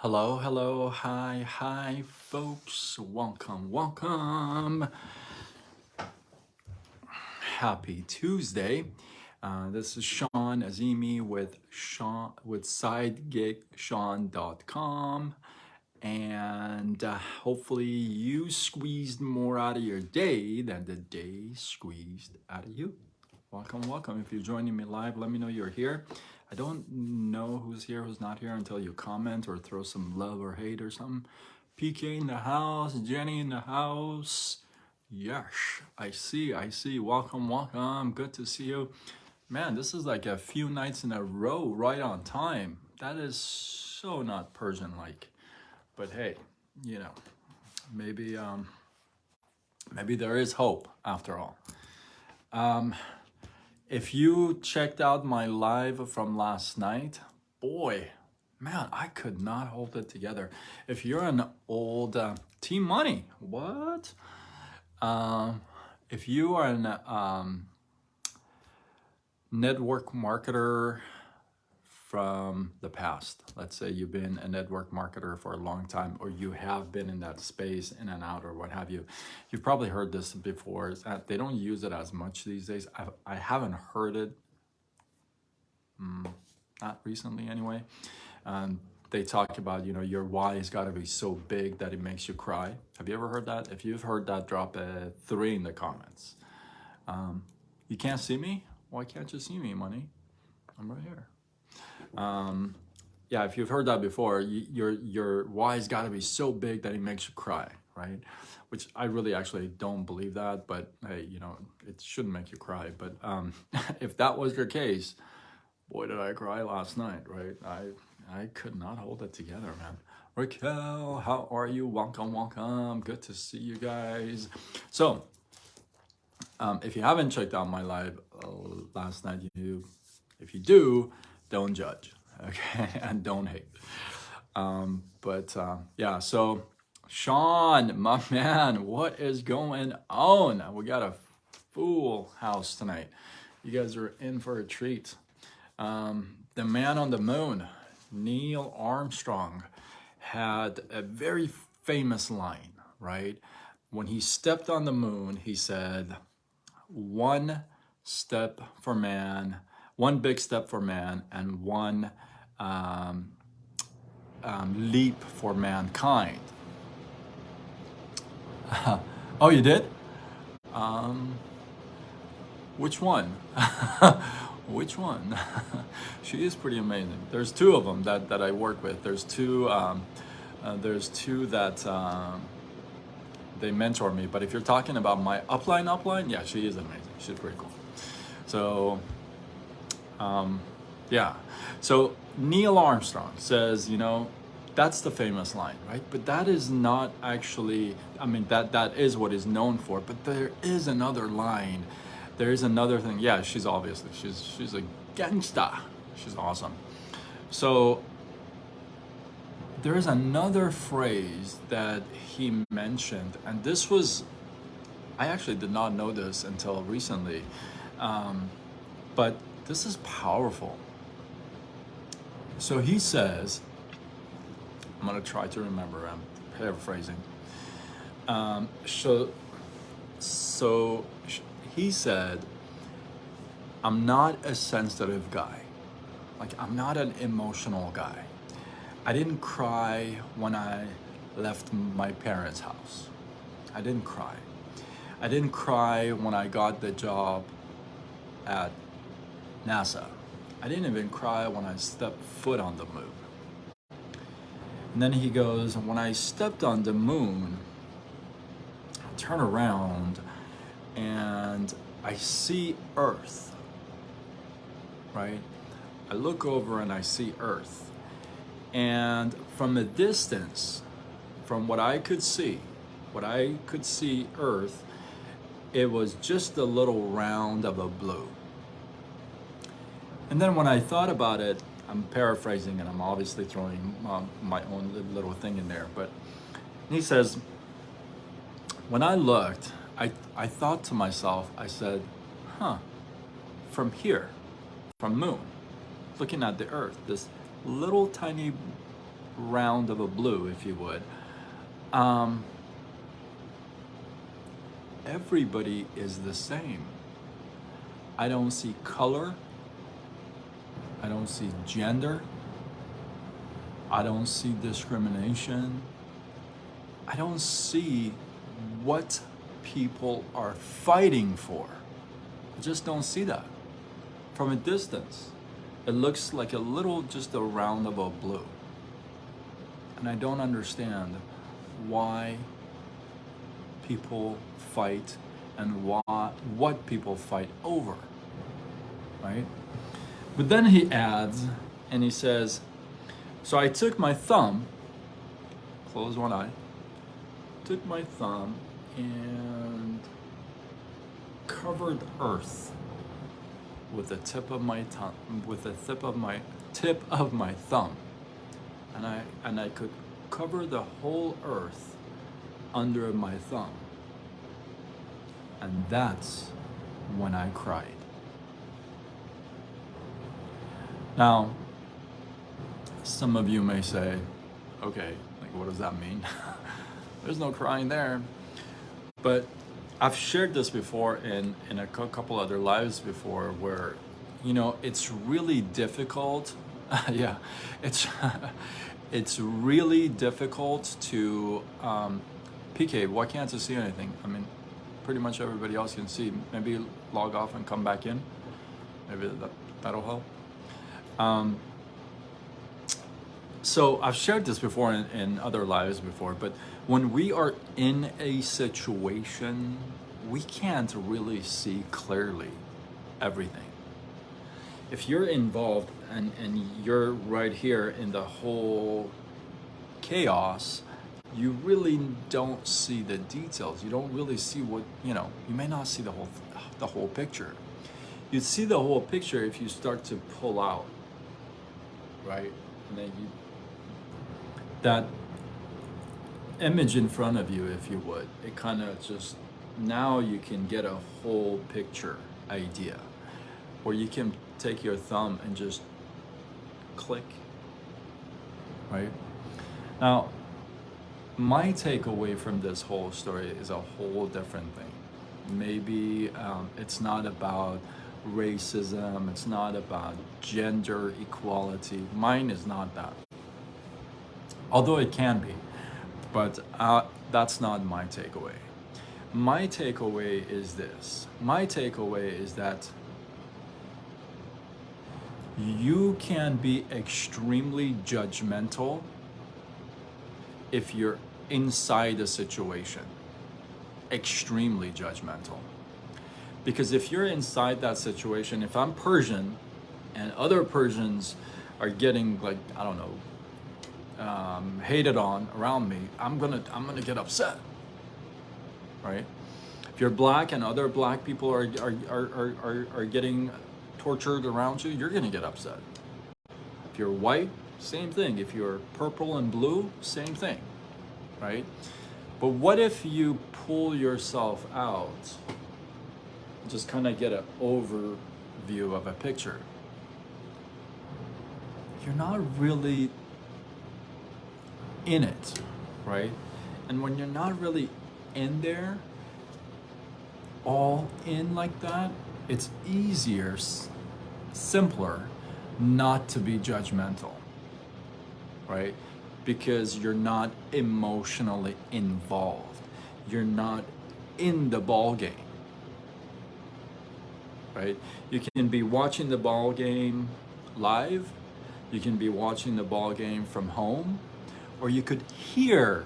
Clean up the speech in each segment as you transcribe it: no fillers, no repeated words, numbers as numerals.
Hello, hello, hi, folks. Welcome. Happy Tuesday. This is Sean Azimi with SideGigSean.com. And hopefully you squeezed more out of your day than the day squeezed out of you. Welcome. If you're joining me live, let me know you're here. I don't know who's here, who's not here until you comment or throw some love or hate or something. PK in the house, Jenny in the house. Yes, I see. Welcome. Good to see you. Man, this is like a few nights in a row right on time. That is so not Persian-like. But hey, you know, maybe maybe there is hope after all. If you checked out my live from last night, boy, man, I could not hold it together. If you're an old Team Money, what? If you are an network marketer from the past, let's say you've been a network marketer for a long time, or you have been in that space in and out or what have you, you've probably heard this before. They don't use it as much these days. I haven't heard it, not recently anyway. They talk about, your why has got to be so big that it makes you cry. Have you ever heard that? If you've heard that, drop a 3 in the comments. You can't see me? Why can't you see me, money? I'm right here. Yeah, if you've heard that before, your why's got to be so big that it makes you cry, right? Which I really actually don't believe that, but hey, it shouldn't make you cry. But if that was your case, boy, did I cry last night, right? I could not hold it together, man. Raquel, how are you? Welcome. Good to see you guys. So, if you haven't checked out my live last night, if you do, don't judge, okay? And don't hate. Yeah, so Sean, my man, what is going on? We got a full house tonight. You guys are in for a treat. The man on the moon, Neil Armstrong, had a very famous line, right? When he stepped on the moon, he said, one big step for man, and one leap for mankind. Oh, you did? Which one? Which one? She is pretty amazing. There's 2 of them that I work with. There's two that they mentor me. But if you're talking about my upline, yeah, she is amazing. She's pretty cool. So, yeah. So Neil Armstrong says, that's the famous line, right? But that is not actually, that is what is known for, but there is another line. There is another thing. Yeah, she's a gangsta. She's awesome. So there is another phrase that he mentioned, and I actually did not know this until recently, but this is powerful. So he says, I'm going to try to remember, I'm paraphrasing. So he said, I'm not a sensitive guy. Like, I'm not an emotional guy. I didn't cry when I left my parents' house. I didn't cry. I didn't cry when I got the job at NASA. I didn't even cry when I stepped foot on the moon. And then he goes, when I stepped on the moon, I turn around and I see Earth, right? I look over and I see Earth. And from a distance, from what I could see Earth, it was just a little round of a blue. And then when I thought about it, I'm paraphrasing and I'm obviously throwing my own little thing in there, but he says, when I looked, I thought to myself, I said, from here, from moon, looking at the Earth, this little tiny round of a blue, if you would. Everybody is the same. I don't see color. I don't see gender. I don't see discrimination. I don't see what people are fighting for. I just don't see that. From a distance, it looks like a little, just a round of a blue. And I don't understand why people fight and what people fight over, right? But then he adds, and he says, so I took my thumb, close one eye, took my thumb and covered earth with the tip of my tongue, with the tip of my thumb, and I could cover the whole earth under my thumb, and that's when I cried. Now, some of you may say, okay, like what does that mean? There's no crying there. But I've shared this before in a couple other lives before, where, you know, it's really difficult. Yeah, it's really difficult to, PK, why can't you see anything? I mean, pretty much everybody else can see. Maybe log off and come back in. Maybe that'll help. So I've shared this before in other lives before, but when we are in a situation, we can't really see clearly everything. If you're involved and you're right here in the whole chaos, you really don't see the details. You don't really see what, you know, you may not see the whole picture. You'd see the whole picture if you start to pull out, right? And then that image in front of you, if you would, it kind of just, now you can get a whole picture idea, or you can take your thumb and just click, right? Now, my takeaway from this whole story is a whole different thing. Maybe it's not about racism, it's not about gender equality. Mine is not that. Although it can be, but that's not my takeaway. My takeaway is this. My takeaway is that you can be extremely judgmental if you're inside a situation. Extremely judgmental. Because if you're inside that situation, if I'm Persian and other Persians are getting, like, I don't know, hated on around me, I'm gonna get upset, right? If you're black and other black people are getting tortured around you, you're gonna get upset. If you're white, same thing. If you're purple and blue, same thing, right? But what if you pull yourself out, just kind of get an overview of a picture? You're not really in it, right? And when you're not really in there, all in like that, it's easier, simpler not to be judgmental, right? Because you're not emotionally involved. You're not in the ball game, right? You can be watching the ball game live, you can be watching the ball game from home, or you could hear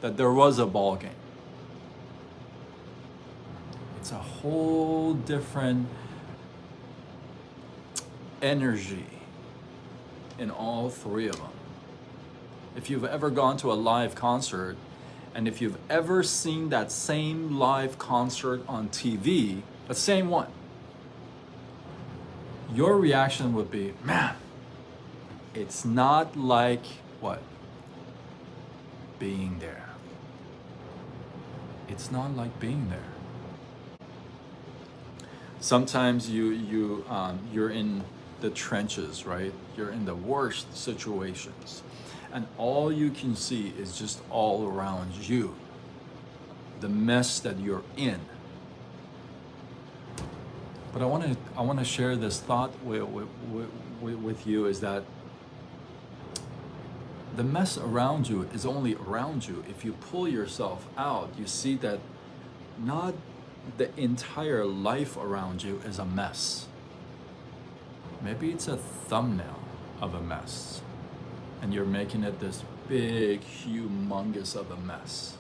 that there was a ball game. It's a whole different energy in all three of them. If you've ever gone to a live concert, and if you've ever seen that same live concert on TV, the same one, your reaction would be, man, it's not like what? Being there. It's not like being there. Sometimes you're in the trenches, right? You're in the worst situations. and all you can see is just all around you, the mess that you're in. But I want to share this thought with you, is that the mess around you is only around you. If you pull yourself out, you see that not the entire life around you is a mess. Maybe it's a thumbnail of a mess, and you're making it this big, humongous of a mess.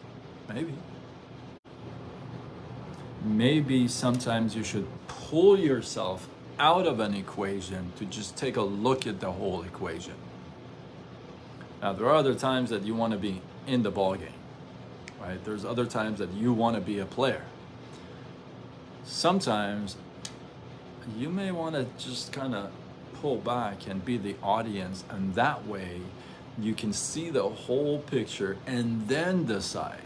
Maybe sometimes you should pull yourself out of an equation to just take a look at the whole equation. Now, there are other times that you want to be in the ball game, right? There's other times that you want to be a player. Sometimes you may want to just kind of pull back and be the audience, and that way you can see the whole picture and then decide.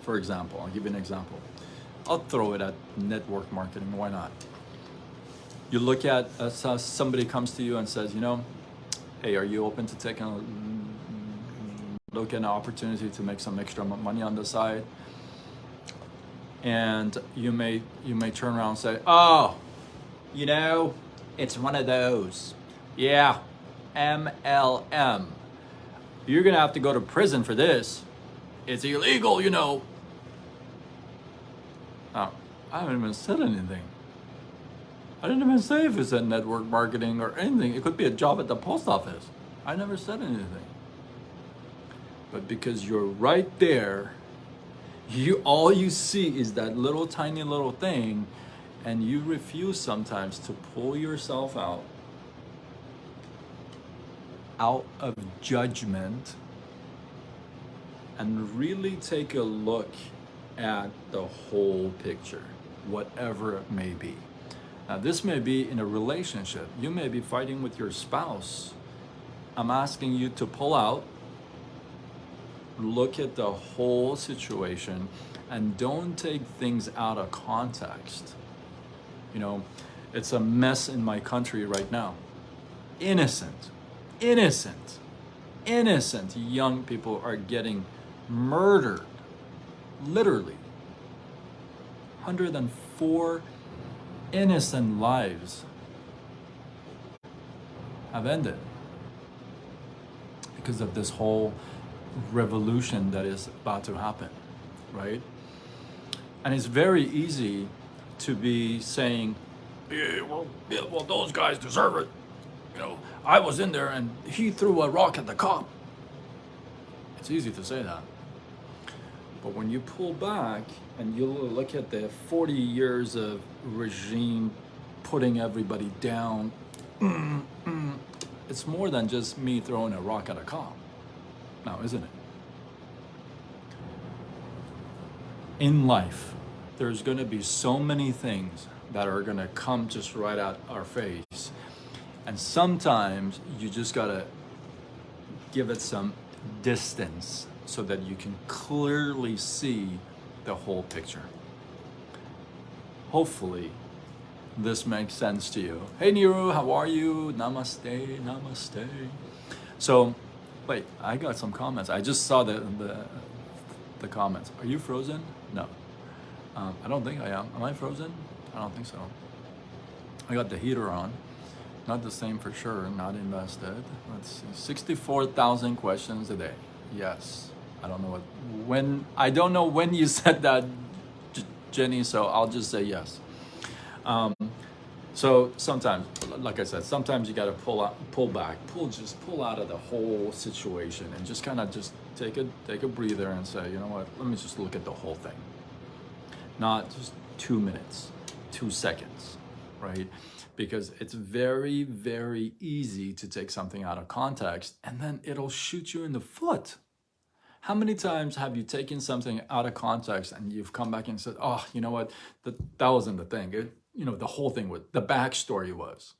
For example, I'll give you an example. I'll throw it at network marketing, why not? You look at somebody comes to you and says, hey, are you open to taking a look at an opportunity to make some extra money on the side? And you may turn around and say, oh, it's one of those. Yeah, MLM. You're gonna have to go to prison for this. It's illegal, Now, I haven't even said anything. I didn't even say if it's a network marketing or anything. It could be a job at the post office. I never said anything. But because you're right there, all you see is that little tiny little thing, and you refuse sometimes to pull yourself out of judgment and really take a look at the whole picture, whatever it may be. Now, this may be in a relationship. You may be fighting with your spouse. I'm asking you to pull out, look at the whole situation, and don't take things out of context. It's a mess in my country right now. Innocent young people are getting murdered. Literally. 104 innocent lives have ended because of this whole revolution that is about to happen, right? And it's very easy to be saying, well, those guys deserve it. I was in there and he threw a rock at the cop. It's easy to say that. But when you pull back and you look at the 40 years of regime putting everybody down, it's more than just me throwing a rock at a cop. Now, isn't it? In life, there's going to be so many things that are going to come just right at our face. And sometimes you just got to give it some distance so that you can clearly see the whole picture. Hopefully, this makes sense to you. Hey Niru, how are you? Namaste, namaste. So, wait, I got some comments. I just saw the comments. Are you frozen? No. I don't think I am. Am I frozen? I don't think so. I got the heater on. Not the same for sure, not invested. Let's see, 64,000 questions a day. Yes. I don't know when you said that, Jenny, so I'll just say yes. So sometimes, like I said, sometimes you got to pull back, pull out of the whole situation and just kind of just take a breather and say, you know what, let me just look at the whole thing. Not just 2 minutes, 2 seconds, right? Because it's very, very easy to take something out of context and then it'll shoot you in the foot. How many times have you taken something out of context and you've come back and said, oh, you know what, that wasn't the thing. The whole thing the backstory was,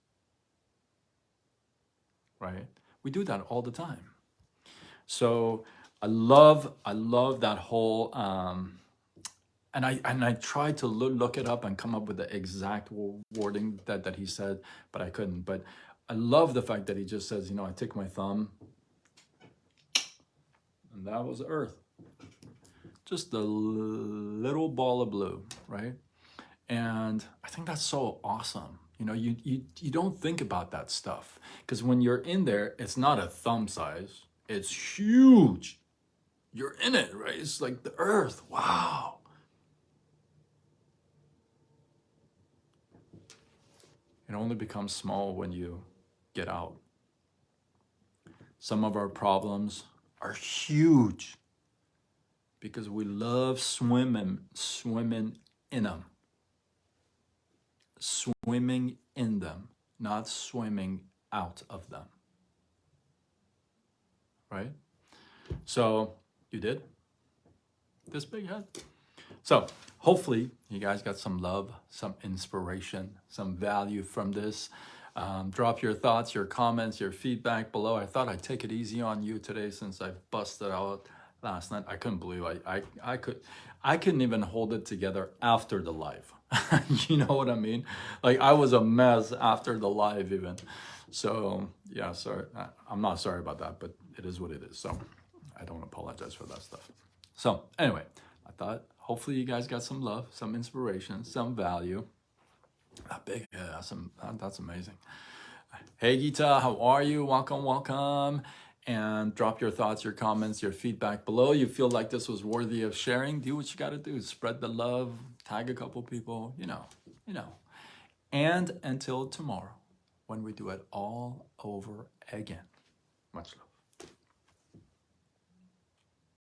right? We do that all the time. So I love that whole, and I tried to look it up and come up with the exact wording that he said, but I couldn't. But I love the fact that he just says, I take my thumb And that was Earth. Just a little ball of blue, right? And I think that's so awesome. You know, you don't think about that stuff because when you're in there, it's not a thumb size. It's huge. You're in it, right? It's like the Earth. Wow. It only becomes small when you get out. Some of our problems are huge because we love swimming in them. Swimming in them, not swimming out of them. Right? So you did this big head. So hopefully you guys got some love, some inspiration, some value from this. Drop your thoughts, your comments, your feedback below. I thought I'd take it easy on you today since I busted out last night. I couldn't believe I couldn't even hold it together after the live. You know what I mean? Like I was a mess after the live even. So yeah, sorry. I'm not sorry about that, but it is what it is. So I don't apologize for that stuff. So anyway, I thought hopefully you guys got some love, some inspiration, some value. That big, yeah, that's amazing. Hey Gita, how are you? Welcome. And drop your thoughts, your comments, your feedback below. You feel like this was worthy of sharing, do what you gotta do. Spread the love, tag a couple people, you know. And until tomorrow, when we do it all over again. Much love.